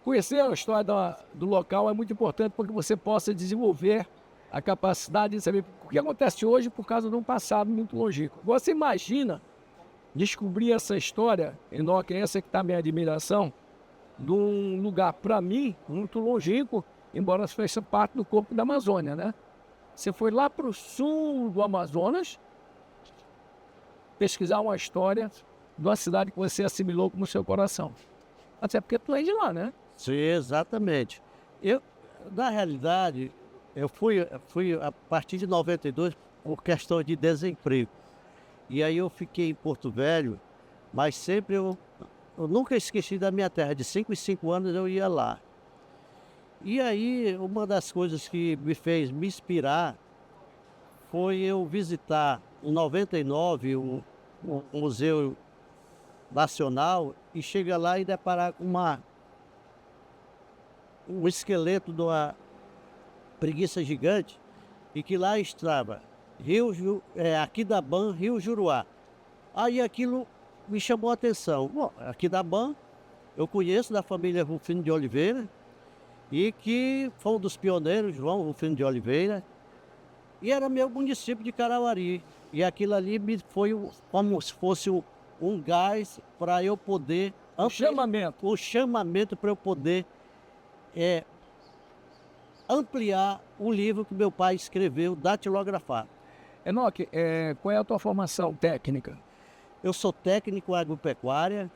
Conhecer a história do local é muito importante para que você possa desenvolver a capacidade de saber o que acontece hoje por causa de um passado muito longínquo. Você imagina descobrir essa história, Enoque, essa que está a minha admiração, de um lugar, para mim, muito longínquo, embora faça parte do corpo da Amazônia, né? Você foi lá para o sul do Amazonas pesquisar uma história de uma cidade que você assimilou como seu coração. Até porque tu é de lá, né? Sim, exatamente. Na realidade, eu fui a partir de 92 por questão de desemprego. E aí eu fiquei em Porto Velho, mas sempre eu nunca esqueci da minha terra. De 5 em 5 anos eu ia lá. E aí, uma das coisas que me fez me inspirar foi eu visitar em 99 o Museu Nacional e chegar lá e deparar com um esqueleto de uma preguiça gigante e que lá estava Aquidaban, Rio Juruá. Aí aquilo me chamou a atenção. Bom, Aquidaban eu conheço da família Rufino de Oliveira e que foi um dos pioneiros, João Rufino de Oliveira, e era meu município de Carauari. E aquilo ali me foi como se fosse um gás para eu poder... Chamamento. O chamamento para eu poder ampliar o livro que meu pai escreveu, datilografado. Enoque, qual é a tua formação técnica? Eu sou técnico em agropecuária,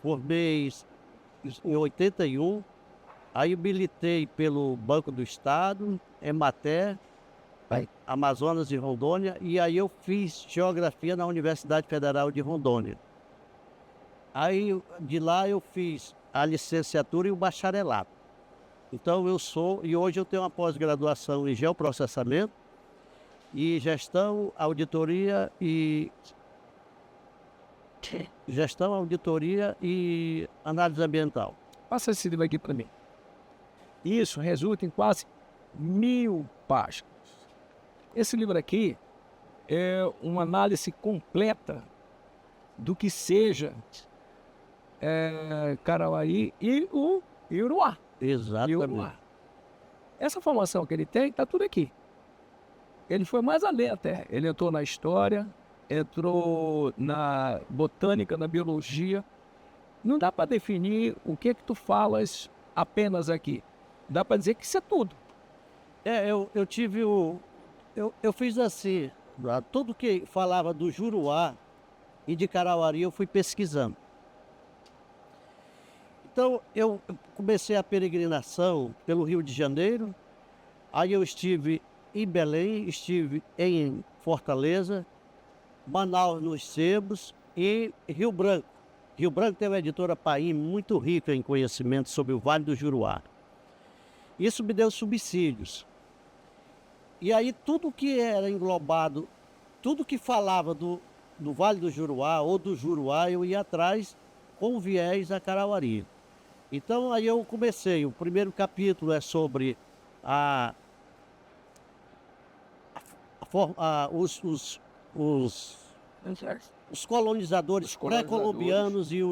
formei em 81, aí militei pelo Banco do Estado, Emater, Amazonas e Rondônia, e aí eu fiz geografia na Universidade Federal de Rondônia. Aí de lá eu fiz a licenciatura e o bacharelado. Então e hoje eu tenho uma pós-graduação em geoprocessamento e gestão, auditoria e análise ambiental. Passa esse livro aqui para mim. Isso resulta em quase 1000 páginas. Esse livro aqui é uma análise completa do que seja Carauari e o Iruá. Exatamente. Essa formação que ele tem, está tudo aqui. Ele foi mais além até. Ele entrou na história, entrou na botânica, na biologia. Não dá para definir o que tu falas apenas aqui. Dá para dizer que isso é tudo. Eu tive eu fiz assim, tudo que falava do Juruá e de Carauari eu fui pesquisando. Então eu comecei a peregrinação pelo Rio de Janeiro, aí eu estive em Belém, estive em Fortaleza, Manaus nos Sebos e Rio Branco. Rio Branco tem uma editora Paim muito rica em conhecimento sobre o Vale do Juruá. Isso me deu subsídios. E aí tudo que era englobado, tudo que falava do Vale do Juruá ou do Juruá, eu ia atrás com viés a Carauari. Então aí eu comecei, o primeiro capítulo é sobre os colonizadores pré-colombianos e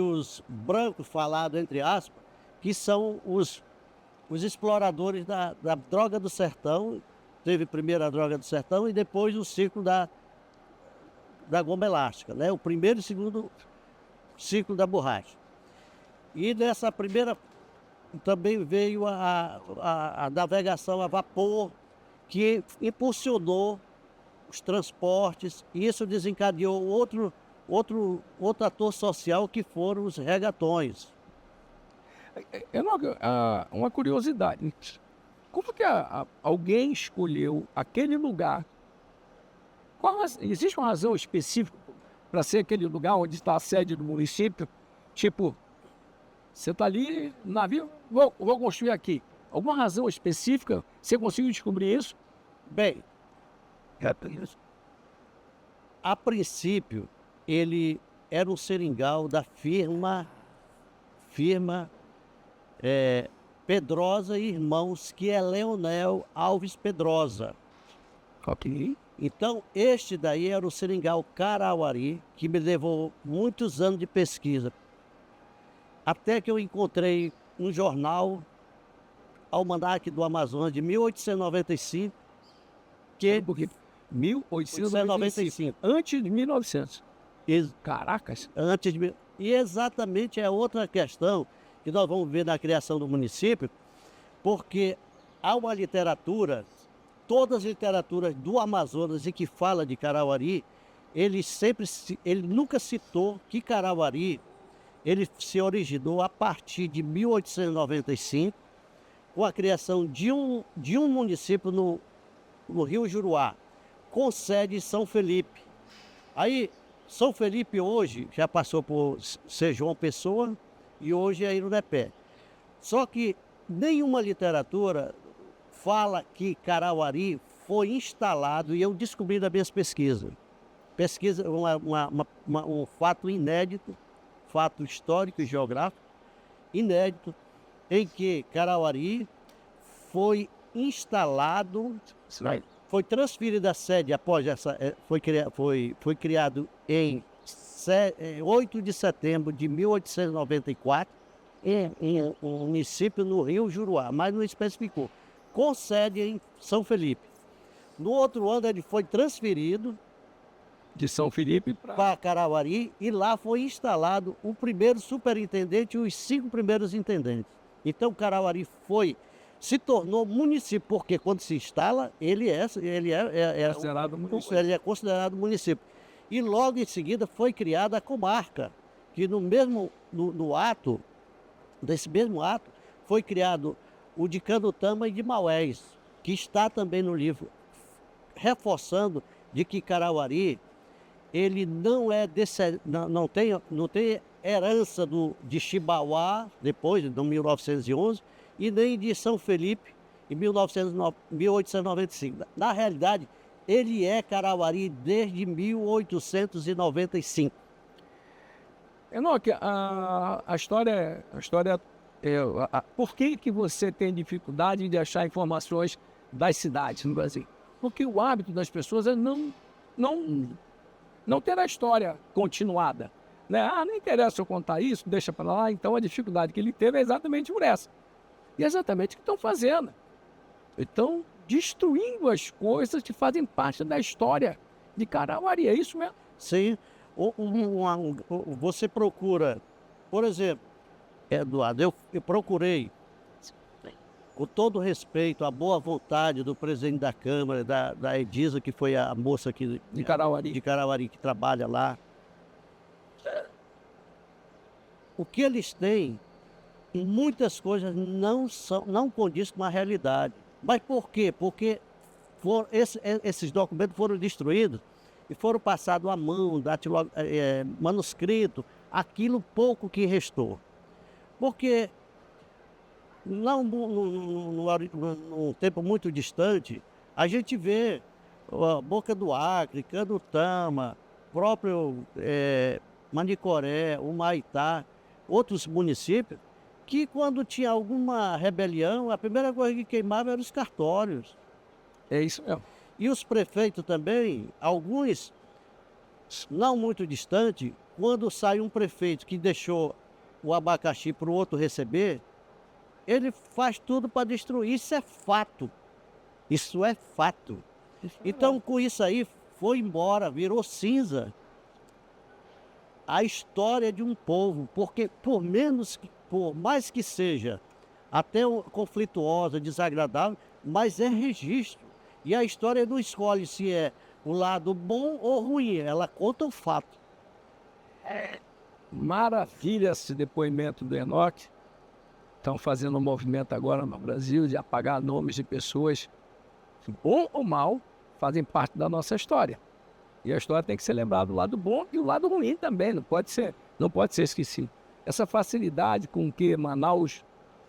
os brancos, falado entre aspas, que são os exploradores da droga do sertão. Teve primeiro a droga do sertão e depois o ciclo da goma elástica, né? O primeiro e segundo ciclo da borracha. E nessa primeira também veio a navegação a vapor, que impulsionou os transportes, e isso desencadeou outro ator social, que foram os regatões. Uma curiosidade. Como que alguém escolheu aquele lugar? Existe uma razão específica para ser aquele lugar onde está a sede do município? Tipo, você está ali, navio, vou construir aqui. Alguma razão específica? Você conseguiu descobrir isso? Bem, a princípio, ele era um seringal da firma Pedrosa e Irmãos, que é Leonel Alves Pedrosa. Ok. Então, este daí era o seringal Carauari, que me levou muitos anos de pesquisa. Até que eu encontrei um jornal, Almanaque do Amazonas, de 1895, que... Porque 1895, 1895. antes de 1900. ex- Caracas. Antes de... E exatamente é outra questão que nós vamos ver na criação do município, porque há uma literatura, todas as literaturas do Amazonas e que fala de Carauari, ele nunca citou que Carauari ele se originou a partir de 1895, com a criação de um município no Rio Juruá, com sede em São Felipe. Aí, São Felipe hoje já passou por ser João Pessoa e hoje é Irunepé. Só que nenhuma literatura fala que Carauari foi instalado, e eu descobri nas minhas pesquisas. Um fato inédito, fato histórico e geográfico inédito, em que Carauari foi instalado, foi transferida a sede após foi criado em 8 de setembro de 1894, em um município no Rio Juruá, mas não especificou, com sede em São Felipe. No outro ano ele foi transferido De São Felipe para Carauari, e lá foi instalado o primeiro superintendente e os 5 primeiros intendentes. Então Carauari se tornou município, porque quando se instala, ele é considerado município. ele é considerado município. E logo em seguida foi criada a comarca, que desse mesmo ato, foi criado o de Canutama e de Maués, que está também no livro, reforçando de que Carauari ele não tem herança de Chibauá, depois de 1911, e nem de São Felipe, em 1895. Na realidade, ele é Carauari desde 1895. Enoque, a história por que você tem dificuldade de achar informações das cidades no Brasil? Porque o hábito das pessoas é não ter a história continuada, né? Não interessa eu contar isso, deixa para lá. Então a dificuldade que ele teve é exatamente por essa. E é exatamente o que estão fazendo. Estão destruindo as coisas que fazem parte da história de Carauari, é isso mesmo? Sim, você procura, por exemplo, Eduardo, eu procurei, com todo respeito, a boa vontade do presidente da Câmara, da Edisa, que foi a moça aqui De Carauari. de Carauari, que trabalha lá. O que eles têm, muitas coisas não condiz com a realidade. Mas por quê? Porque esses documentos foram destruídos e foram passados à mão, manuscrito, aquilo pouco que restou. Porque num tempo muito distante, a gente vê a Boca do Acre, Canutama, próprio Manicoré, Humaitá, outros municípios, que quando tinha alguma rebelião, a primeira coisa que queimava eram os cartórios. É isso mesmo. E os prefeitos também, alguns não muito distantes, quando sai um prefeito que deixou o abacaxi para o outro receber, ele faz tudo para destruir. Isso é fato. Isso é fato. Então, com isso aí, foi embora, virou cinza a história de um povo, porque por mais que seja até conflituosa, desagradável, mas é registro. E a história não escolhe se é o lado bom ou ruim, ela conta o fato. Maravilha esse depoimento do Enoque. Estão fazendo um movimento agora no Brasil de apagar nomes de pessoas, bom ou mal, fazem parte da nossa história. E a história tem que ser lembrada do lado bom e o lado ruim também, não pode ser esquecido. Essa facilidade com que Manaus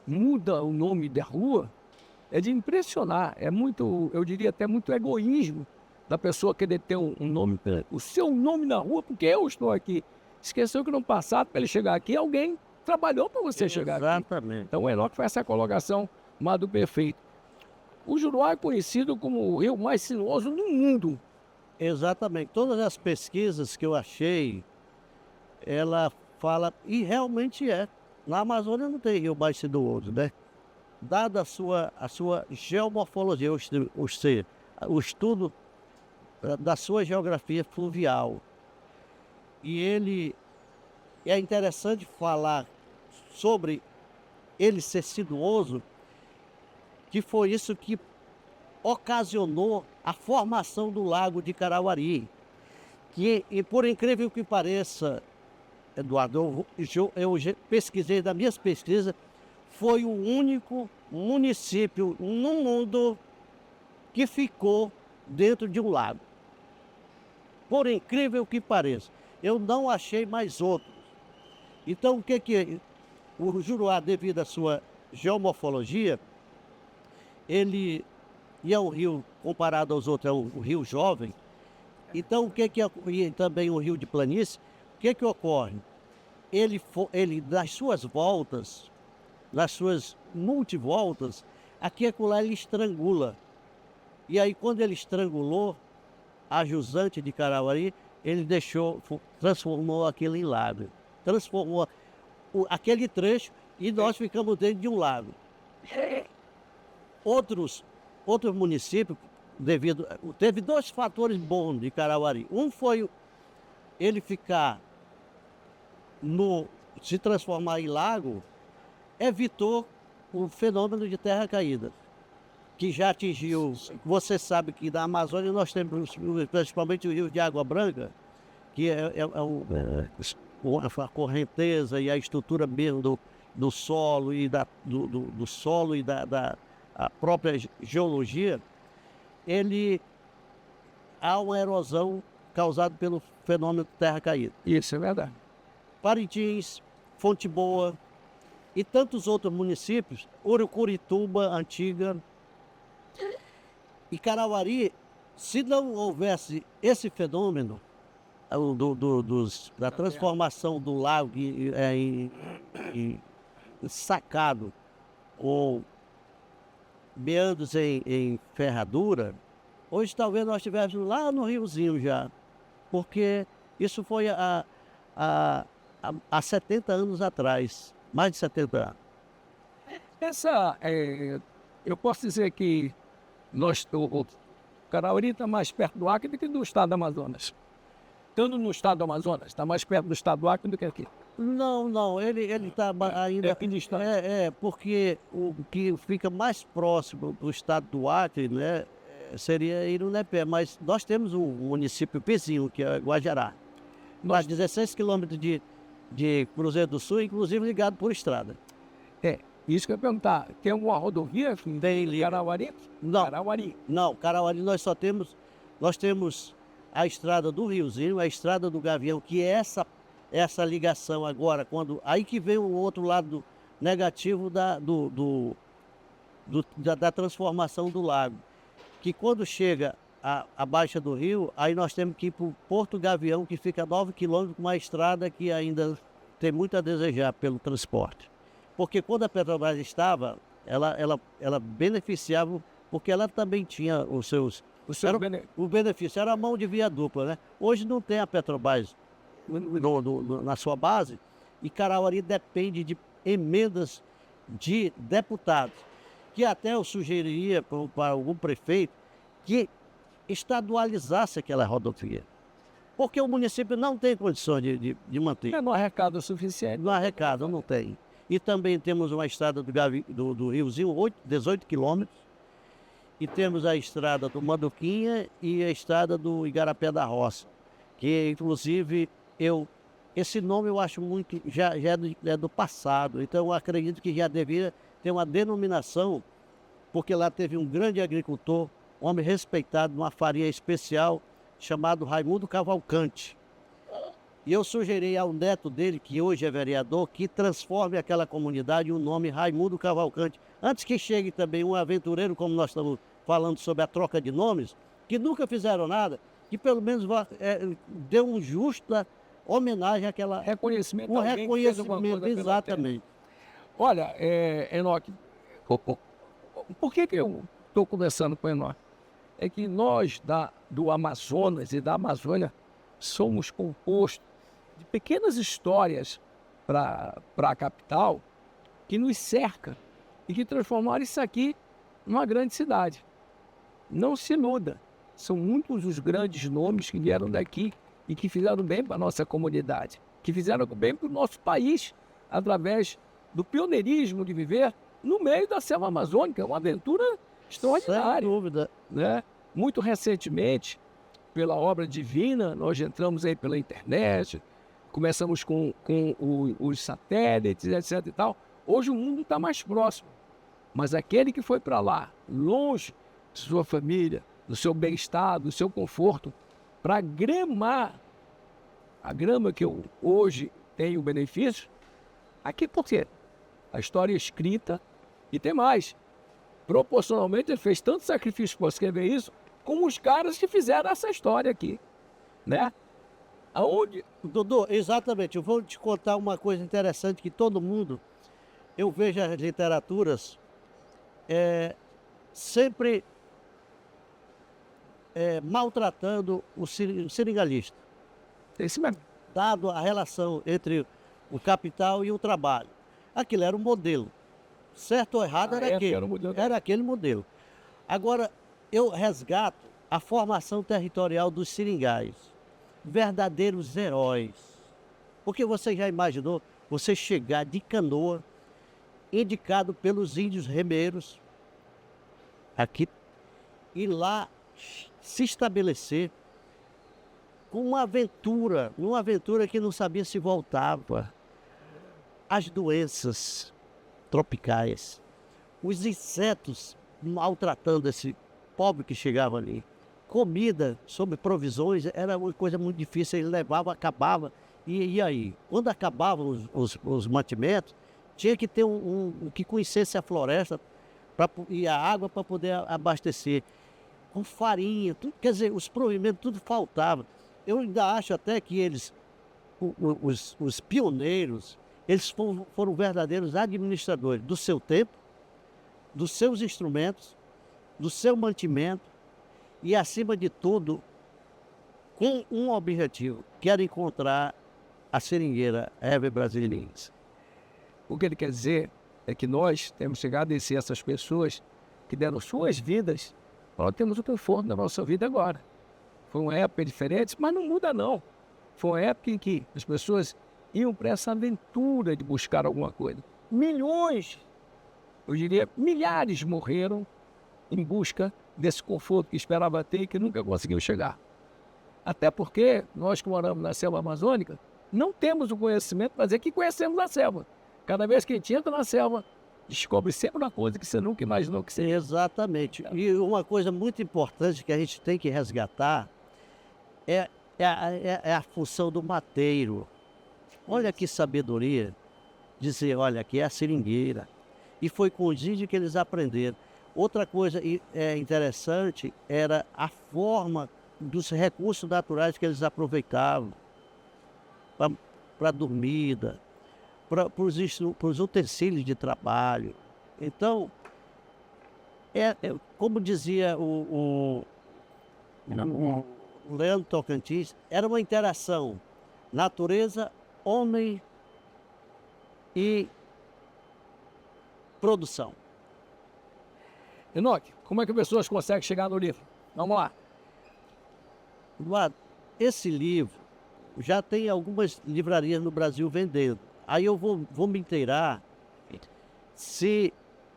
muda o nome da rua é de impressionar. É muito, eu diria até muito egoísmo da pessoa querer ter um nome, o seu nome na rua, porque eu estou aqui. Esqueceu que no passado, para ele chegar aqui, alguém trabalhou para você chegar aqui. Exatamente. Então o Enoque faz essa colocação mais do perfeito. O Juruá é conhecido como o rio mais sinuoso do mundo. Exatamente. Todas as pesquisas que eu achei, ela fala, e realmente é. Na Amazônia não tem rio mais sinuoso, né? Dada a sua geomorfologia, ou seja, o estudo da sua geografia fluvial. E ele é interessante falar sobre ele ser sinuoso, que foi isso que ocasionou a formação do Lago de Carauari, que, e por incrível que pareça, Eduardo, eu pesquisei, das minhas pesquisas, foi o único município no mundo que ficou dentro de um lago. Por incrível que pareça, eu não achei mais outro. Então, o que o Juruá, devido à sua geomorfologia, ele é um rio, comparado aos outros, é um rio jovem. Então, e também um rio de planície, o que ocorre? Ele, nas suas voltas, nas suas multivoltas, aqui e acolá ele estrangula. E aí, quando ele estrangulou a jusante de Carauari, ele transformou aquilo em lago. Transformou aquele trecho e nós ficamos dentro de um lago. Outros municípios, teve dois fatores bons de Carauari. Um foi ele se transformar em lago, evitou o fenômeno de terra caída, que já atingiu. Você sabe que na Amazônia nós temos principalmente o rio de Água Branca, que é a correnteza e a estrutura mesmo do solo e do solo e da a própria geologia, há uma erosão causada pelo fenômeno de terra caída. Isso é verdade. Parintins, Fonte Boa e tantos outros municípios, Urucurituba, Antiga e Carauari, se não houvesse esse fenômeno da transformação do lago em sacado ou meandros em ferradura, hoje talvez nós estivéssemos lá no Riozinho já, porque isso foi há 70 anos atrás, mais de 70 anos. Eu posso dizer que o Carauari está mais perto do Acre do que do estado do Amazonas. Estando no estado do Amazonas, está mais perto do estado do Acre do que aqui. Não, ele está ainda... Porque o que fica mais próximo do estado do Acre, né, seria Irunepé, mas nós temos um município vizinho, que é Guajará. Nós 16 quilômetros de Cruzeiro do Sul, inclusive ligado por estrada. Isso que eu ia perguntar, tem alguma rodovia Tem Carauari? Não, Carauari nós temos a estrada do Riozinho, a estrada do Gavião, que é essa ligação agora, aí que vem o outro lado negativo da transformação do lago, que quando chega a baixa do rio, aí nós temos que ir para o Porto Gavião, que fica a 9 quilômetros, com uma estrada que ainda tem muito a desejar pelo transporte. Porque quando a Petrobras estava, ela beneficiava, porque ela também tinha o benefício, era a mão de via dupla, né? Hoje não tem a Petrobras na sua base, e Carauari depende de emendas de deputados, que até eu sugeriria para algum prefeito que estadualizasse aquela rodovia, porque o município não tem condições de manter. Não arrecada o suficiente. Não arrecada, não tem. E também temos uma estrada do Riozinho, 18 quilômetros, e temos a estrada do Manduquinha e a estrada do Igarapé da Roça, que inclusive esse nome eu acho muito, já é do passado, então eu acredito que já deveria ter uma denominação, porque lá teve um grande agricultor, um homem respeitado, uma farinha especial, chamado Raimundo Cavalcante. E eu sugeri ao neto dele, que hoje é vereador, que transforme aquela comunidade em um nome Raimundo Cavalcante. Antes que chegue também um aventureiro, como nós estamos falando sobre a troca de nomes, que nunca fizeram nada, que pelo menos deu uma justa homenagem àquela... Reconhecimento. Um reconhecimento, exatamente. Olha, Enoque, por que eu estou conversando com o Enoque? É que nós do Amazonas e da Amazônia somos compostos de pequenas histórias para a capital, que nos cerca e que transformaram isso aqui numa grande cidade. Não se iluda, são muitos os grandes nomes que vieram daqui e que fizeram bem para a nossa comunidade, que fizeram bem para o nosso país, através do pioneirismo de viver no meio da selva amazônica. É uma aventura extraordinária. Sem dúvida. Né? Muito recentemente, pela obra divina, nós entramos aí pela internet, começamos com os satélites, etc. e tal. Hoje o mundo está mais próximo, mas aquele que foi para lá, longe de sua família, do seu bem-estar, do seu conforto, para gramar a grama que eu hoje tenho benefício, aqui por quê? A história é escrita e tem mais. Proporcionalmente ele fez tanto sacrifício para escrever isso, como os caras que fizeram essa história aqui, né? Aonde? Dodô, exatamente. Eu vou te contar uma coisa interessante que todo mundo, eu vejo as literaturas sempre maltratando o seringalista, Esse mesmo. dado a relação entre o capital e o trabalho. Aquilo era um modelo. Certo ou errado era aquele. Era o modelo. Era aquele modelo. Agora, eu resgato a formação territorial dos seringais. Verdadeiros heróis. Porque você já imaginou você chegar de canoa, indicado pelos índios remeiros, aqui, e lá se estabelecer com uma aventura que não sabia se voltava. As doenças tropicais, os insetos maltratando esse pobre que chegava ali. Comida, sobre provisões, era uma coisa muito difícil, ele levava, acabava, e aí? Quando acabavam os mantimentos, tinha que ter um que conhecesse a floresta e a água para poder abastecer. Com farinha, tudo, quer dizer, os provimentos, tudo faltava. Eu ainda acho até que eles, os pioneiros, eles foram verdadeiros administradores do seu tempo, dos seus instrumentos, do seu mantimento e, acima de tudo, com um objetivo, que era encontrar a seringueira Hebe brasileirense. O que ele quer dizer é que nós temos que agradecer essas pessoas que deram suas vidas para nós termos o conforto da nossa vida agora. Foi uma época diferente, mas não muda não. Foi uma época em que as pessoas iam para essa aventura de buscar alguma coisa. Milhões, eu diria milhares morreram em busca desse conforto que esperava ter e que nunca conseguiu chegar. Até porque nós que moramos na selva amazônica não temos o conhecimento para dizer que conhecemos a selva. Cada vez que a gente entra na selva, descobre sempre uma coisa que você nunca imaginou que seria. Exatamente. E uma coisa muito importante que a gente tem que resgatar é a função do mateiro. Olha que sabedoria dizer, olha, aqui é a seringueira. E foi com os índios que eles aprenderam. Outra coisa interessante era a forma dos recursos naturais que eles aproveitavam para dormida, para os utensílios de trabalho. Então, como dizia o Leandro Tocantins, era uma interação natureza, homem e produção. Enoque, como é que as pessoas conseguem chegar no livro? Vamos lá. Eduardo, esse livro já tem algumas livrarias no Brasil vendendo. Aí eu vou me inteirar se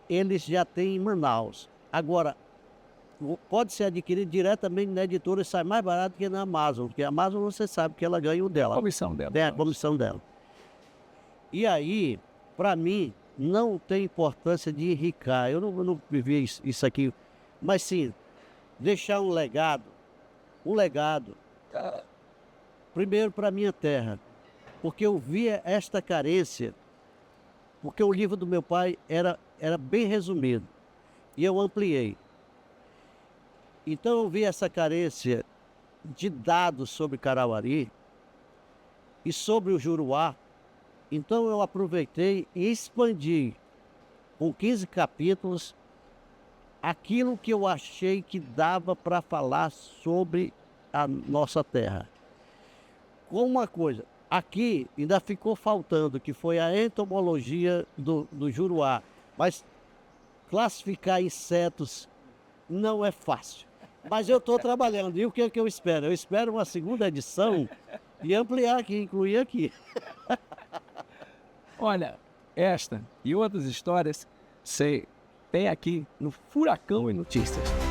eles já têm em Manaus. Agora, pode ser adquirido diretamente na editora e sai mais barato que na Amazon, porque a Amazon você sabe que ela ganha o dela. A comissão dela. É, a comissão dela. E aí, para mim, não tem importância de enricar. Eu não vivi isso aqui, mas sim, deixar um legado. Um legado, primeiro para a minha terra, porque eu via esta carência, porque o livro do meu pai era bem resumido, e eu ampliei. Então eu vi essa carência de dados sobre Carauari e sobre o Juruá. Então eu aproveitei e expandi com 15 capítulos aquilo que eu achei que dava para falar sobre a nossa terra. Com uma coisa, Aqui ainda ficou faltando, que foi a entomologia do juruá. Mas classificar insetos não é fácil. Mas eu estou trabalhando. E o que é que eu espero? Eu espero uma segunda edição e ampliar aqui, incluir aqui. Olha, esta e outras histórias você tem aqui no Furacão e Notícias.